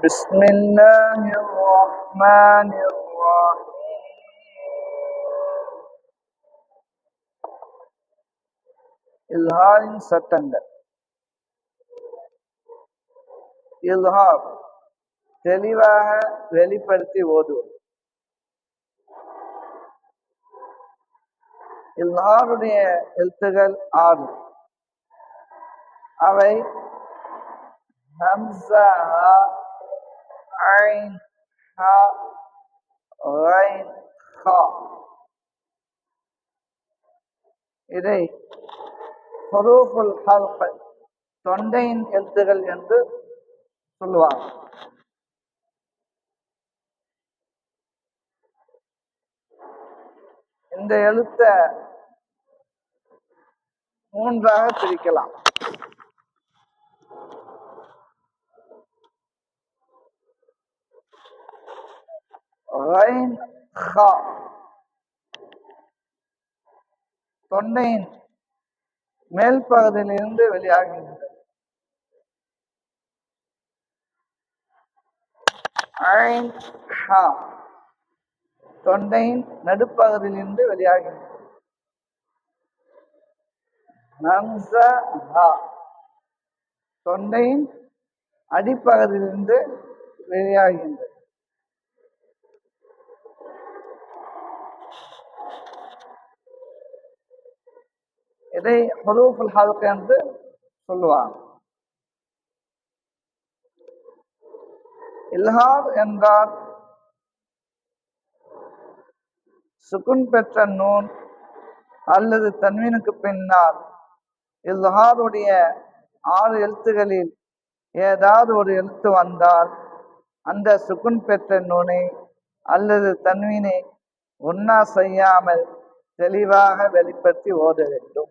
بسم الله الرحمن الرحيم. இல்ஹாரின் சட்டங்கள். இல்ஹார் தெளிவாக வெளிப்படுத்தி ஓதுவது. இல்ஹாருடைய எழுத்துகள் 6. அவை ஹம்ஸா, ஐன், ஹா, ரைன், ஹா. இதை ஹுரூஃபுல் ஹல்க், தொண்டையின் எழுத்துகள் என்று சொல்லுவார். இந்த எழுத்த 3ஆக பிரிக்கலாம். ரைன், ஹா தொண்டையின் மேல் பகுதியிலிருந்து வெளியாகின்றது. ஐன், ஹா தொண்டையின் நடுப்பகுதியிலிருந்து வெளியாகின்றது. ஹம்ஸா, ஹா தொண்டையின் அடிப்பகுதியிலிருந்து வெளியாகின்றது. இதை ஹுரூஃபுல் ஹல்க் என்று சொல்லுவாங்க. இல்ஹார் என்றால் சுக்குன் பெற்ற நூன் அல்லது தன்வீனுக்கு பின்னால் இல்ஹாருடைய 6 எழுத்துகளில் ஏதாவது ஒரு எழுத்து வந்தால் அந்த சுக்குன் பெற்ற நூனை அல்லது தன்வீனை ஒன்னா செய்யாமல் தெளிவாக வெளிப்படுத்தி ஓத வேண்டும்.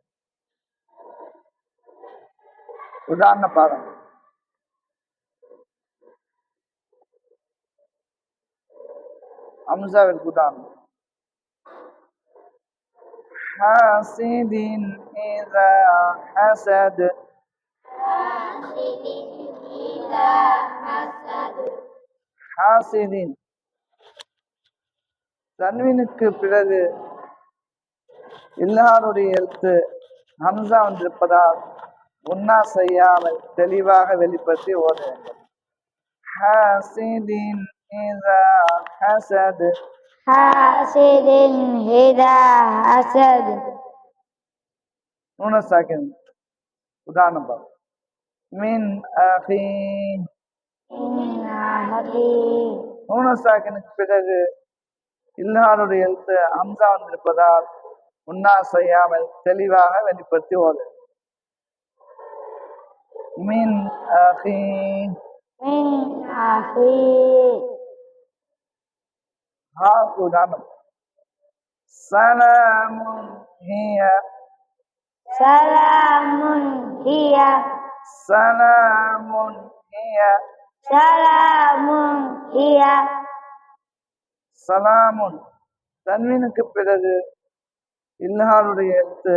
உதாரண பாடம். ஹம்ஸாவிற்கு உதாரணம். ஹாசிதின் இதா ஹஸத். ஹாசிதின் தன்வீனுக்கு பிறகு இல்ஹாருடைய எழுத்து ஹம்ஸா வந்திருப்பதால் ஒன்னா செய்யாமல் தெளிவாக வெளிப்படுத்தி ஓத வேண்டும். ஹாசிதின் இதா ஹஸத். ஹாசிதின் இதா ஹஸத். நூன சாக்கின் உதாரணம் பாருங்க. மின் அஹி. நூன சாக்கினுக்கு பிறகு இல்ஹாருடைய எழுத்து ஹம்ஸா வந்திருப்பதால் ஒன்னா செய்யாமல் தெளிவாக வெளிப்படுத்தி ஓத. மின் அஹி. ஹா உதாரணம். சலாமுன் ஹிய. சலாமுன் ஹிய. சலாமுன் ஹிய. சலாமுன் ஹிய. சலாமுன் தன்வீனுக்கு பிறகு இல்ஹாருடைய எழுத்து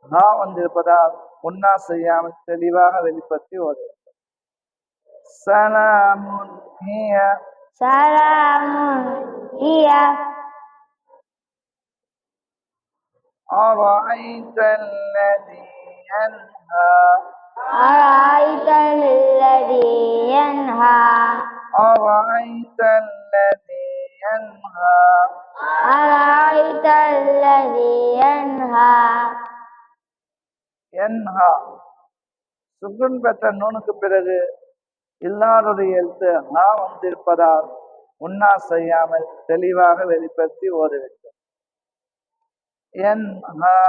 ஹா வந்திருப்பதால் ஒன்னா செய்யாமல் தெளிவாக வெளிப்படுத்தி ஓத. சலாமுன் ஹிய. சலாமுன் ஹிய. أرأيت الذي ينهى. أرأيت الذي ينهى. أرأيت الذي ينهى. أرأيت الذي ينهى. ينهى சுக்குன் பெற்ற நூனுக்கு பிறகு இல்ஹாருடைய எழுத்து ஹா வந்திருப்பதால் ஒன்னா செய்யாமல் தெளிவாக வெளிப்படுத்தி ஓத வேண்டும். ينهى.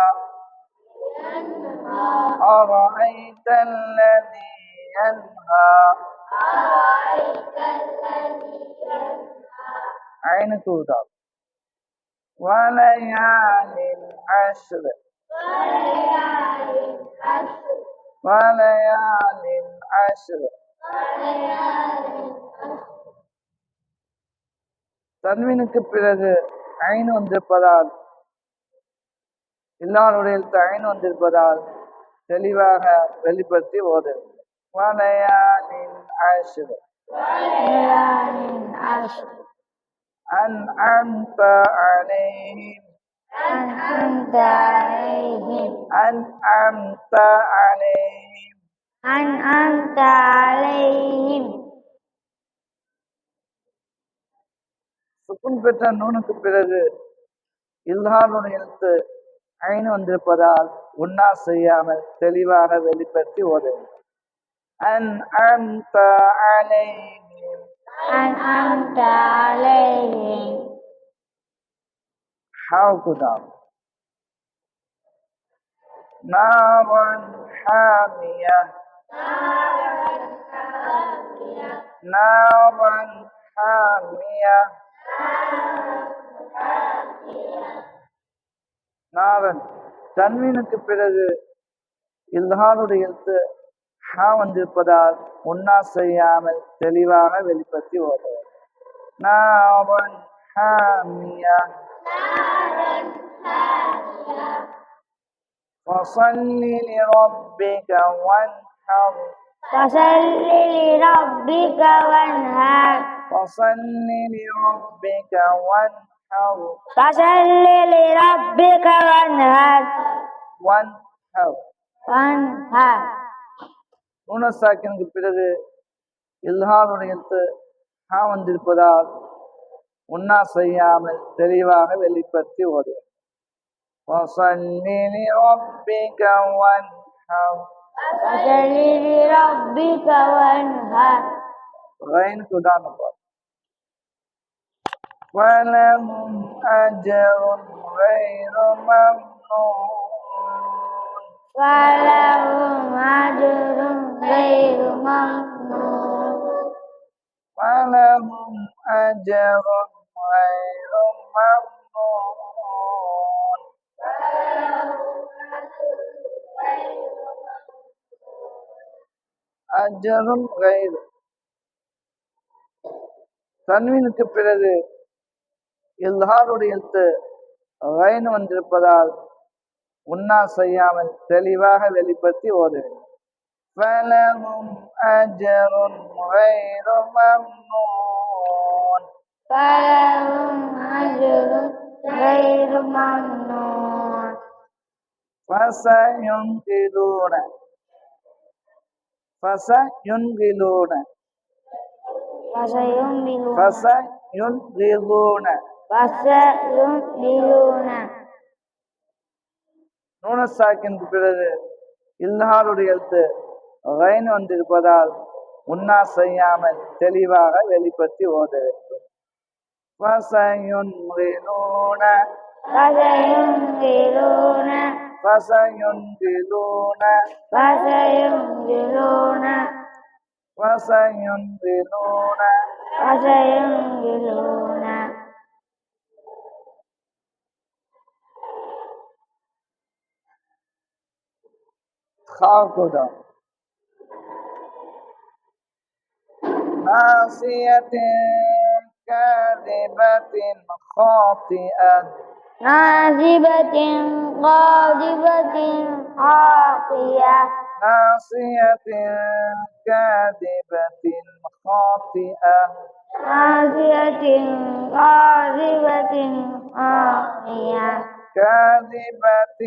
أرأيت الذي ينهى. عينك وضع. وليال عشر. وليال عشر. தன்வீனுக்கு பிறகு ஐன் வந்திருப்பதால் இல்ஹாருடைய எழுத்து ஐன் வந்திருப்பதால் தெளிவாக வெளிப்படுத்தி ஓத. வலயாலின் அஷ்ர். وليال عشر أنعمت عليهم أنعمت عليهم أنعمت عليهم أنعمت عليهم சுக்குன் பெற்ற நூனுக்கு பிறகு இல்ஹானுடைய எழுத்து ஐன் வந்திருப்பதால் உன்னா செய்யாமல் தெளிவாக வெளிப்படுத்தி ஓத வேண்டும். أنعمت عليهم أنعمت عليهم حاوكدام نارا حامية نارا حامية நாரன் தன்வீனுக்கு பிறகு இல்ஹானுடைய எழுத்து ஹா வந்திருப்பதால் உன்னா செய்யாமல் தெளிவாக வெளிப்படுத்தி ஓத வேண்டும். நாரன் ஹாமியா فصل لربك وانحر فصل لربك وانهر فصل لربك وانحر فصل لربك وانهر وانحر وانهر நூனசாக்கினுக்கு பிறகு இல்ஹானுடைய எழுத்து ஹா வந்திருப்பதால் உன்னா செய்யாமல் தெளிவாக வெளிப்படுத்தி ஓது. فصل لربك وانحر فصل لربك وانهر غين كدان فلهم أجر غير ممنون فلهم أجر غير ممنون فلهم أجر غير ممنون أجر غير தன்வீனுக்கு பிறகு இல்ஹாருடைய எழுத்து غين வந்திருப்பதால் உன்னா செய்யாமல் தெளிவாக வெளிப்படுத்தி ஓத வேண்டும். فلهم أجر غير ممنون فلهم أجر غير ممنون فسينقلون فسينقلون فسينبلون فسينقلون فسينبلون நூனசாக்கினுக்கு பிறகு இல்ஹாருடைய எழுத்து غين வந்திருப்பதால் உன்னா செய்யாமல் தெளிவாக வெளிப்படுத்தி ஓத வேண்டும். فسينقلون فسينبلون فسينقلون فسينبلون فسينقلون فسينبلون خاكدا ناصية كاذبة خاطئة ناصبة قاذبة عاقية ناصية كاذبة خاطئة ناصية قاذبة عاقية كاذبة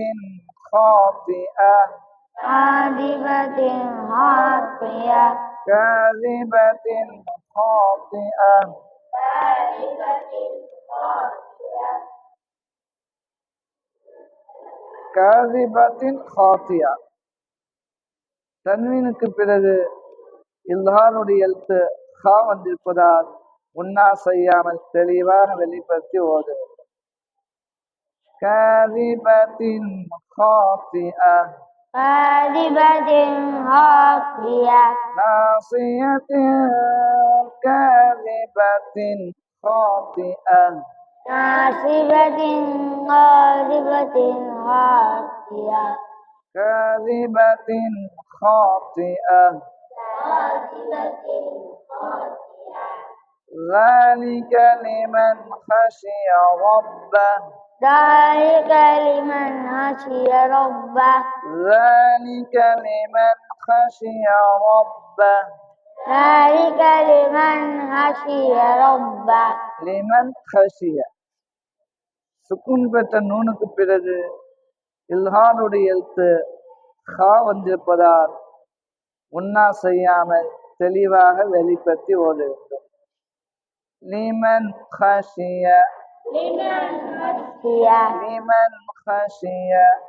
خاطئة قاذبة عاقية كاذبة خاطئة كاذبة خاطئة தன்வீனுக்கு பிறகு இல்ஹானுடைய எழுத்து ஹா வந்திருப்பதால் உன்னா செய்யாமல் தெளிவாக வெளிப்படுத்தி ஓத வேண்டும். كاذبة خاطئة كاذبة عاقية ناصية كاذبة خاطئة ناصبة قاذبة عاقية كاذبة خاطئة ذلك لمن خشي ربه ذلك لمن خشي ربه ذلك لمن خشي ربه ذلك لمن خشي ربه லிமன் ஹஷிய. சுக்குன் பெற்ற நூனுக்கு பிறகு இல்ஹானுடைய எழுத்து ஹா வந்திருப்பதால் உன்னா செய்யாமல் தெளிவாக வெளிப்படுத்தி ஓத வேண்டும். லிமன் ஹஷிய லிமன் ஹஷிய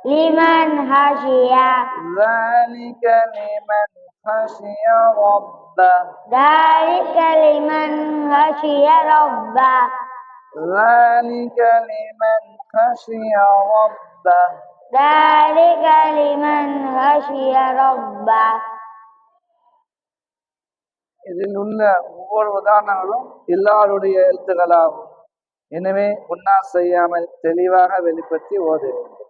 لمن خشي ذلك لمن خشي ربه ذلك لمن خشي ربه ذلك لمن خشي ربه ذلك لمن خشي ربه. இதில் உள்ள ஒவ்வொரு உதாரணங்களும் எல்லாருடைய எழுத்துக்களாகும். எனவே உன்னா செய்யாமல் தெளிவாக வெளிப்படுத்தி ஓத வேண்டும்.